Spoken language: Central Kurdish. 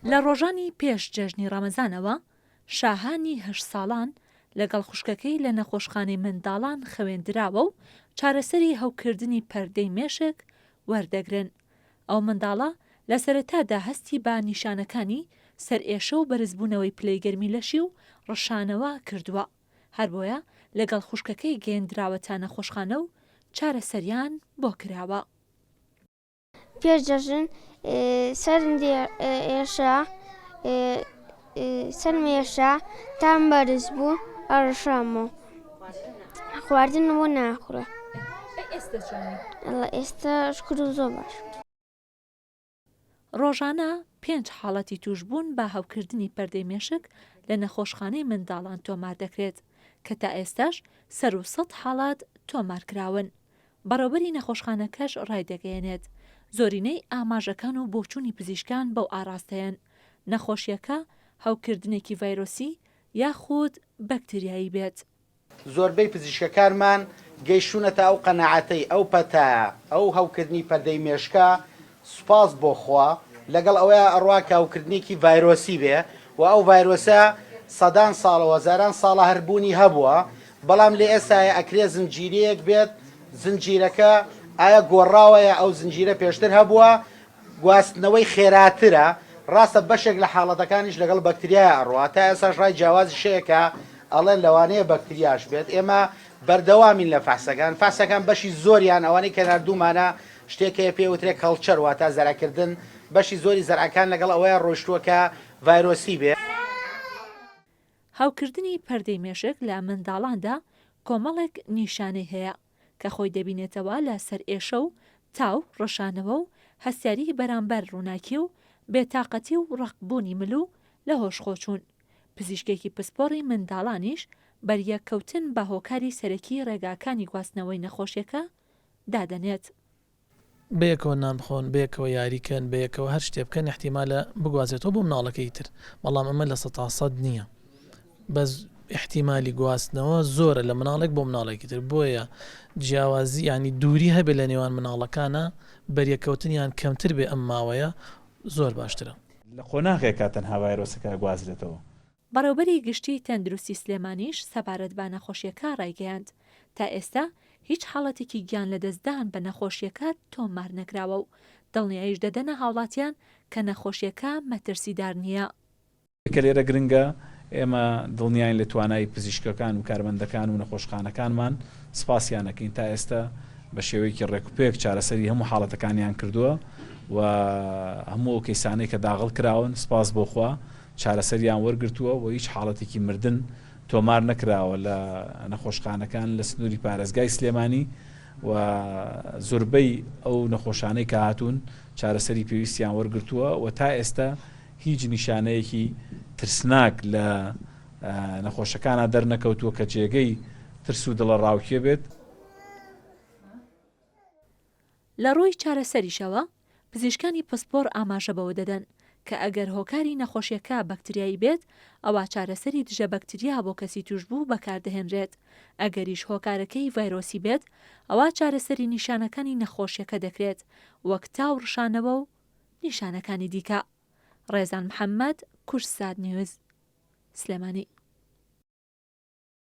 لە ڕۆژانی پێش جەژنی ڕەمەزانەوە شاهانی 8 ساڵان لەگەڵ خوشکەکەی لە نەخۆشخانەی منداڵان خەوێندراوە و چارەسەری هەوکردنی پەردەی مێشک وەردەگرن. ئەو منداڵە لە سەرەتادا هەستی بە نیشانەکانی سەرئێشە و بەرزبوونەوەی پلەی گەرمی لەشی و ڕەشانەوە کردووە. هەر بۆیە لەگەڵ خوشکەکەی گەیەندراوەتە نەخۆشخانە و چارەسەریان بۆ کراوە. پێش جەژن سەرم ئێشا تام بەرز بوو ئەڕەشامەوە خواردن بۆ ناخورە. ئێستا شکر و زۆر باش. ڕۆژانە 5 حاڵەتی توشبوون بە هەوکردنی پەردەی مێشک لە نەخۆشخانەی منداڵان تۆمار دەکرێت کە تا ئێستاش سەر و 100 حاڵات تۆمارکراون. بەڕێوەبەری نەخۆشخانەکەش ڕایدەگەیەنێت زۆرینەی ئاماژەکان و بۆچوونی پزیشکان بەو ئاراستەیەن نەخۆشیەکە هەوکردنێکی ڤایرۆسی یاخود بەکتریایی بێت. زۆربەی پزیشکەکانمان گەیشتونەتە ئەو قەناعەتەی ئەو پەتایە ئەو هەوکردنی پەردەی مێشکە سوپاس بۆ خوا لەگەڵ ئەوەیە ئەڕواکە هەوکردنێکی ڤایرۆسی بێ و ئەو ڤایرۆسە سەدان ساڵە وەزاران ساڵە هەربوونی هەبووە، بەڵام لێ ئێستاە ئەکرێ زنجیرەیەک بێت زنجیرەکە ئایا گۆڕاوەیە ئەو زنجیرە پێشتر هەبووە گواستنەوەی خێراترە ڕاستە بەشێک لە حاڵەتەکانیش لەگەڵ بەکتریای ئەڕوا تا ئێستاش ڕای جیاوازی شەیەکە ئەڵێن لەوانەیە بەکتریاش بێت. ئێمە بەردەوامین لە فاسەکان بەشی زۆریان ئەوانەی کە نردوومانە شتێکەیە پێوترێک کەڵچەر واتە زەرەکردن بەشی زۆری زەرعەکان لەگەڵ ئەوەیە ڕۆیشتووەکە ڤایرۆسی بێ. هاوکردنی پەردەی مێشک لە منداڵاندا کۆمەڵێک نیشانەی هەیە کە خۆی دەبینێتەوە لە سەرئێشە و تاو ڕەشانەوە و هەستیاری بەرامبەر ڕووناکی و بێتاقەتی و ڕقبوونی ملو لە هۆشخۆچوون. پزیشکێکی پسپۆڕی منداڵانیش بەریەککەوتن بە هۆکاری سەرەکی ڕێگاکانی گواستنەوەی نەخۆشیەکە دادەنێت. بەیەکەوە نان بخۆن، بەیەکەوە یاریکەن، بەیەکەوە هەر شتێ بکەن احتیمالە بگوازێتەوە بۆ مناڵەکەی تر، بەڵام ئەمە لە 100% نییە. بەس احتیمالی گواستنەوە زۆرە لە مناڵێک بۆ مناڵێکی تر، بۆیە جیاوازی ینی دووری هەبێت لە نێوان مناڵەکانە بەریەکەوتنیان کەمتر بێ ئەم ماوەیە زۆر باشترە. لە خۆناغێکا تەنها ڤایرۆسەکە گوازرێتەوە. بەڕێوەبەری گشتی تەندروستی سلێمانیش سەبارەت بە نەخۆشیەکە ڕایگەیاند تا ئێستا هیچ حاڵەتێکی گیان لە دەستدان بە نەخۆشیەکە تۆمار نەکراوە و دڵنیاییش دەدەنە هاوڵاتیان کە نەخۆشیەکە مەترسیدار نییە. کە لێرە گرنگە ئێمە دڵنیاین لە توانای پزیشکەکان و کارمەندەکان و نەخۆشخانەکانمان سپاسیانەکەین تا ئێستا بە شێوەیەکی ڕێکوپێک چارەسەری هەموو حاڵەتەکانیان کردووە و هەموو کەیسانەی کە داغڵ کراون سپاس بۆخوا چارەسەریان وەرگرتووە و هیچ حاڵەتێکی مردن تۆمار نەکراوە لە نەخۆشخانەکان لە سنووری پارێزگای سلێمانی و زۆربەی ئەو نەخۆشانەی کە هاتوون چارەسەری پێویستیان وەرگرتووە و تا ئێستا هیچ نیشانەیەکی ترسناک لە نەخۆشەکانە دەرنەکەوتووە کە جێگەی ترس و دڵە ڕاوکێ بێت. لە ڕووی چارەسەریشەوە پزیشکانی پسپۆڕ ئاماژە بەوە دەدەن کە ئەگەر هۆکاری نەخۆشیەکە بەکتریایی بێت ئەوە چارەسەری دژە بەکتریا بۆ کەسی توشبوو بەکاردەهێنرێت. ئەگەریش هۆکارەکەی ڤایرۆسی بێت ئەوە چارەسەری نیشانەکانی نەخۆشیەکە دەکرێت وەک تاو ڕشانەوە و نیشانەکانی دیکە. ڕێزان محەممەد، کورسات نیوز، سلێمانی.